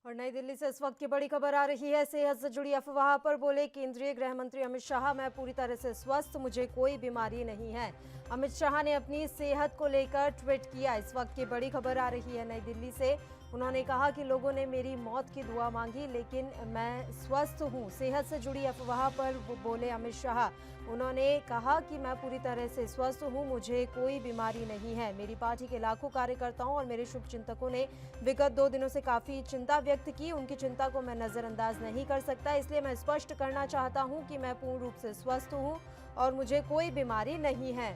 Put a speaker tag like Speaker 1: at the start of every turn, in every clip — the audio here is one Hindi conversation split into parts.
Speaker 1: और नई दिल्ली से इस वक्त की बड़ी खबर आ रही है। सेहत से जुड़ी अफवाह पर बोले केंद्रीय गृह मंत्री अमित शाह, मैं पूरी तरह से स्वस्थ, मुझे कोई बीमारी नहीं है। अमित शाह ने अपनी सेहत को लेकर ट्वीट किया। इस वक्त की बड़ी खबर आ रही है नई दिल्ली से। उन्होंने कहा कि लोगों ने मेरी मौत की दुआ मांगी, लेकिन मैं स्वस्थ हूं। सेहत से जुड़ी अफवाह पर बोले अमित शाह। उन्होंने कहा कि मैं पूरी तरह से स्वस्थ हूं, मुझे कोई बीमारी नहीं है। मेरी पार्टी के लाखों कार्यकर्ताओं और मेरे शुभचिंतकों ने विगत 2 दिनों से काफी चिंता व्यक्त की। उनकी चिंता को मैं नजरअंदाज नहीं कर सकता, इसलिए मैं स्पष्ट करना चाहता हूं कि मैं पूर्ण रूप से स्वस्थ हूं और मुझे कोई बीमारी नहीं है।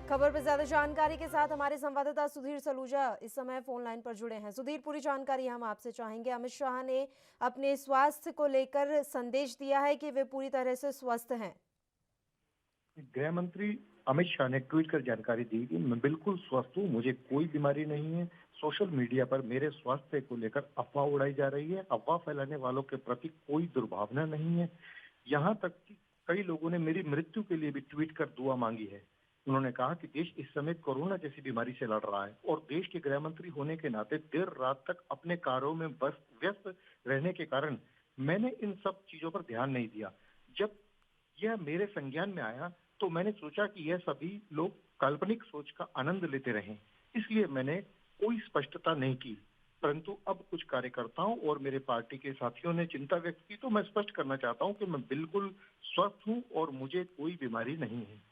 Speaker 1: खबर पर ज्यादा जानकारी के साथ हमारे संवाददाता सुधीर सलूजा इस समय फोन लाइन पर जुड़े हैं। सुधीर, पूरी जानकारी हम आपसे चाहेंगे। अमित शाह ने अपने स्वास्थ्य को लेकर संदेश दिया है कि वे पूरी तरह से स्वस्थ हैं।
Speaker 2: गृह मंत्री अमित शाह ने ट्वीट कर जानकारी दी कि मैं बिल्कुल स्वस्थ हूँ, मुझे कोई बीमारी नहीं है। सोशल मीडिया पर मेरे स्वास्थ्य को लेकर अफवाह उड़ाई जा रही है। अफवाह फैलाने वालों के प्रति कोई दुर्भावना नहीं है। यहाँ तक कि कई लोगों ने मेरी मृत्यु के लिए भी ट्वीट कर दुआ मांगी है। उन्होंने कहा कि देश इस समय कोरोना जैसी बीमारी से लड़ रहा है और देश के गृह मंत्री होने के नाते देर रात तक अपने कार्यों में बस व्यस्त रहने के कारण मैंने इन सब चीजों पर ध्यान नहीं दिया। जब यह मेरे संज्ञान में आया तो मैंने सोचा कि यह सभी लोग काल्पनिक सोच का आनंद लेते रहें, इसलिए मैंने कोई स्पष्टता नहीं की। परंतु अब कुछ कार्यकर्ताओं और मेरे पार्टी के साथियों ने चिंता व्यक्त की, तो मैं स्पष्ट करना चाहता हूं कि मैं बिल्कुल स्वस्थ हूं और मुझे कोई बीमारी नहीं है।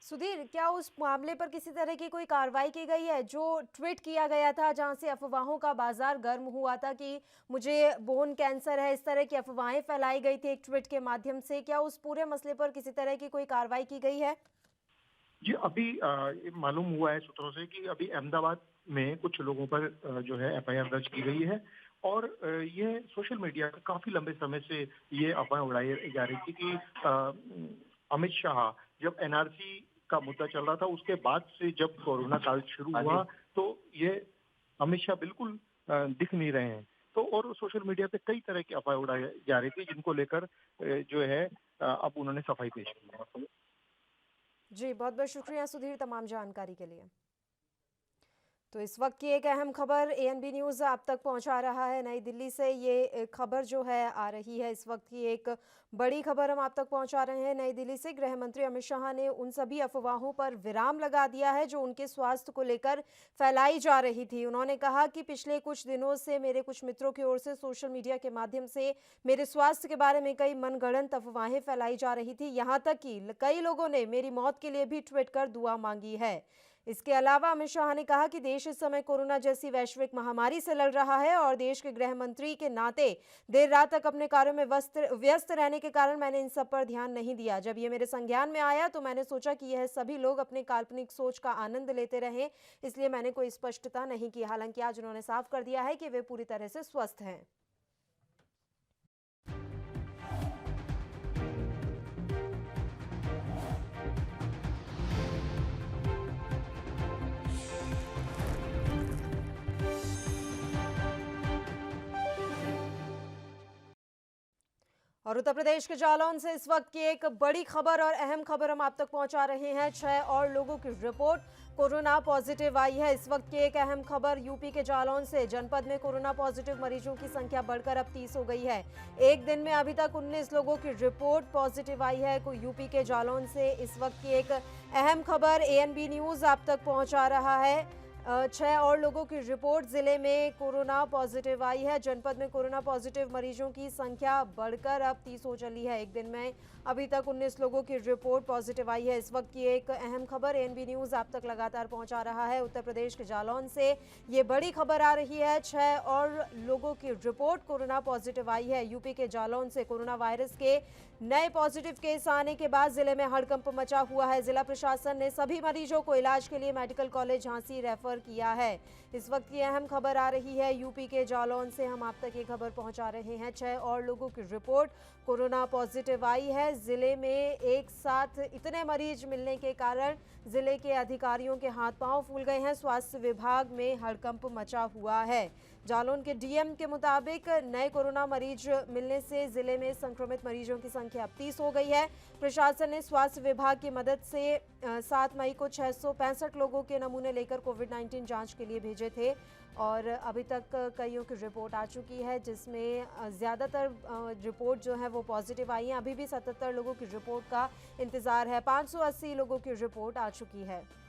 Speaker 1: सुधीर, क्या उस मामले पर किसी तरह की कोई कार्रवाई की गई है जो ट्वीट किया गया था, जहां से अफवाहों का बाजार गर्म हुआ था कि मुझे बोन कैंसर है, इस तरह की अफवाहें फैलाई गई थी एक ट्वीट के माध्यम से? क्या उस पूरे मसले पर किसी तरह की कोई कार्रवाई की गई है?
Speaker 2: जी, अभी ये मालूम हुआ है सूत्रों से कि अभी अहमदाबाद में कुछ लोगों पर जो है एफआईआर दर्ज की गई है और ये सोशल मीडिया पर काफी लंबे समय से ये अफवाह उड़ाई जा रही थी कि अमित शाह जब एनआरसी का मुद्दा चल रहा था उसके बाद से जब कोरोना काल शुरू हुआ तो ये अमित शाह बिल्कुल दिख नहीं रहे हैं। तो और सोशल मीडिया पे कई तरह की अफवाह उड़ाई जा रही थी जिनको लेकर जो है अब उन्होंने सफाई पेश की है।
Speaker 1: जी, बहुत बहुत शुक्रिया सुधीर तमाम जानकारी के लिए। तो इस वक्त की एक अहम खबर एएनबी न्यूज़ आप तक पहुंचा रहा है नई दिल्ली से। ये खबर जो है आ रही है, इस वक्त की एक बड़ी खबर हम आप तक पहुंचा रहे हैं नई दिल्ली से। गृह मंत्री अमित शाह ने उन सभी अफवाहों पर विराम लगा दिया है जो उनके स्वास्थ्य को लेकर फैलाई जा रही थी। उन्होंने कहा कि पिछले कुछ दिनों से मेरे कुछ मित्रों की ओर से सोशल मीडिया के माध्यम से मेरे स्वास्थ्य के बारे में कई मनगढ़ंत अफवाहें फैलाई जा रही थी। यहाँ तक कि कई लोगों ने मेरी मौत के लिए भी ट्वीट कर दुआ मांगी है। इसके अलावा अमित शाह ने कहा कि देश इस समय कोरोना जैसी वैश्विक महामारी से लड़ रहा है और देश के गृह मंत्री के नाते देर रात तक अपने कार्यों में व्यस्त रहने के कारण मैंने इन सब पर ध्यान नहीं दिया। जब ये मेरे संज्ञान में आया तो मैंने सोचा कि यह सभी लोग अपने काल्पनिक सोच का आनंद लेते रहें, इसलिए मैंने कोई स्पष्टता नहीं की। हालांकि आज उन्होंने साफ कर दिया है कि वे पूरी तरह से स्वस्थ हैं। और उत्तर प्रदेश के जालौन से इस वक्त की एक बड़ी खबर और अहम खबर हम आप तक पहुंचा रहे हैं। 6 और लोगों की रिपोर्ट कोरोना पॉजिटिव आई है। इस वक्त की एक अहम खबर यूपी के जालौन से। जनपद में कोरोना पॉजिटिव मरीजों की संख्या बढ़कर अब 30 हो गई है। एक दिन में अभी तक 19 लोगों की रिपोर्ट पॉजिटिव आई है यूपी के जालौन से। इस वक्त की एक अहम खबर एएनबी न्यूज़ आप तक पहुंचा रहा है। 6 और लोगों की रिपोर्ट जिले में कोरोना पॉजिटिव आई है। जनपद में कोरोना पॉजिटिव मरीजों की संख्या बढ़कर अब 30 हो चली है। एक दिन में अभी तक 19 लोगों की रिपोर्ट पॉजिटिव आई है। इस वक्त की एक अहम खबर एएनबी न्यूज़ आप तक लगातार पहुंचा रहा है। उत्तर प्रदेश के जालौन से ये बड़ी खबर आ रही है। 6 और लोगों की रिपोर्ट कोरोना पॉजिटिव आई है। यूपी के जालौन से कोरोना वायरस के नए पॉजिटिव केस आने के बाद जिले में हड़कंप मचा हुआ है। जिला प्रशासन ने सभी मरीजों को इलाज के लिए मेडिकल कॉलेज झांसी रेफर किया है। इस वक्त की अहम खबर आ रही है यूपी के जालौन से। हम आप तक ये खबर पहुंचा रहे हैं। 6 और लोगों की रिपोर्ट कोरोना पॉजिटिव आई है। जिले में एक साथ इतने मरीज मिलने के कारण जिले के अधिकारियों के हाथ पांव फूल गए हैं। स्वास्थ्य विभाग में हड़कंप मचा हुआ है। जालौन के डीएम के मुताबिक नए कोरोना मरीज मिलने से जिले में संक्रमित मरीजों की संख्या अब 30 हो गई है। प्रशासन ने स्वास्थ्य विभाग की मदद से 7 मई को 665 लोगों के नमूने लेकर कोविड-19 जांच के लिए भेजे थे और अभी तक कईयों की रिपोर्ट आ चुकी है, जिसमें ज़्यादातर रिपोर्ट जो है वो पॉजिटिव आई है। अभी भी 77 लोगों की रिपोर्ट का इंतज़ार है। 580 लोगों की रिपोर्ट आ चुकी है।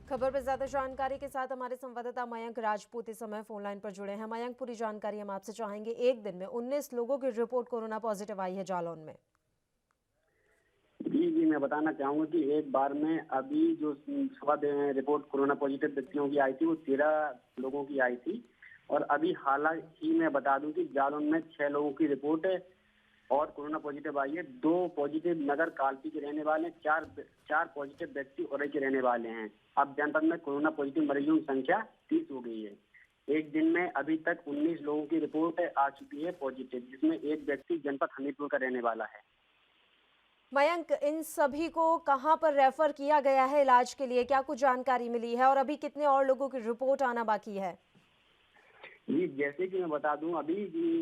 Speaker 1: खबर पर ज्यादा जानकारी के साथ हमारे संवाददाता मयंक राजपूत इस समय फोन लाइन पर जुड़े हैं। मयंक, पूरी जानकारी हम आपसे चाहेंगे। एक दिन में 19 लोगों की रिपोर्ट कोरोना पॉजिटिव आई है जालौन में।
Speaker 3: जी, मैं बताना चाहूंगा कि एक बार में अभी जो सुबह रिपोर्ट कोरोना पॉजिटिव व्यक्तियों की आई थी वो 13 लोगों की आई थी और अभी हालांकि मैं बता दूं कि जालौन में 6 लोगों की रिपोर्ट है और कोरोना पॉजिटिव आई है। 2 पॉजिटिव नगर कालपी के रहने वाले, 4 पॉजिटिव व्यक्ति औरई के रहने वाले हैं। अब जनपद में कोरोना पॉजिटिव मरीजों की संख्या 30 हो गई है। एक दिन में अभी तक 19 लोगों की रिपोर्ट आ चुकी है पॉजिटिव, जिसमें एक व्यक्ति जनपद हमीरपुर का रहने वाला है।
Speaker 1: मयंक, इन सभी को कहां पर रेफर किया गया है इलाज के लिए, क्या कुछ जानकारी मिली है और अभी कितने और लोगों की रिपोर्ट आना बाकी है?
Speaker 3: जी, जैसे कि मैं बता दूं, अभी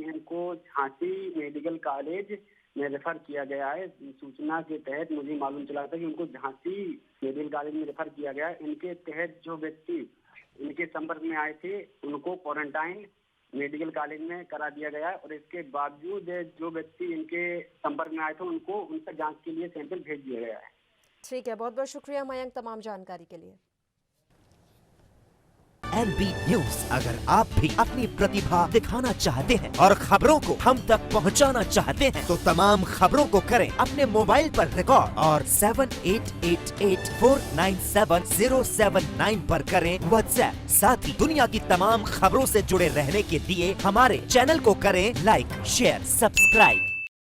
Speaker 3: इनको झांसी मेडिकल कॉलेज में रेफर किया गया है। सूचना के तहत मुझे मालूम चला था कि उनको झांसी मेडिकल कॉलेज में रेफर किया गया है। इनके तहत जो व्यक्ति इनके संपर्क में आए थे उनको क्वारंटाइन मेडिकल कॉलेज में करा दिया गया है और इसके बावजूद जो व्यक्ति इनके संपर्क में आए थे उनको उनका जांच के लिए सैंपल भेज दिया गया है।
Speaker 1: ठीक है, बहुत बहुत शुक्रिया मयंक तमाम जानकारी के लिए।
Speaker 4: NB न्यूज, अगर आप भी अपनी प्रतिभा दिखाना चाहते हैं और खबरों को हम तक पहुंचाना चाहते हैं तो तमाम खबरों को करें अपने मोबाइल पर रिकॉर्ड और 7888497079 पर करें व्हाट्सएप। साथ ही दुनिया की तमाम खबरों से जुड़े रहने के लिए हमारे चैनल को करें लाइक, शेयर, सब्सक्राइब।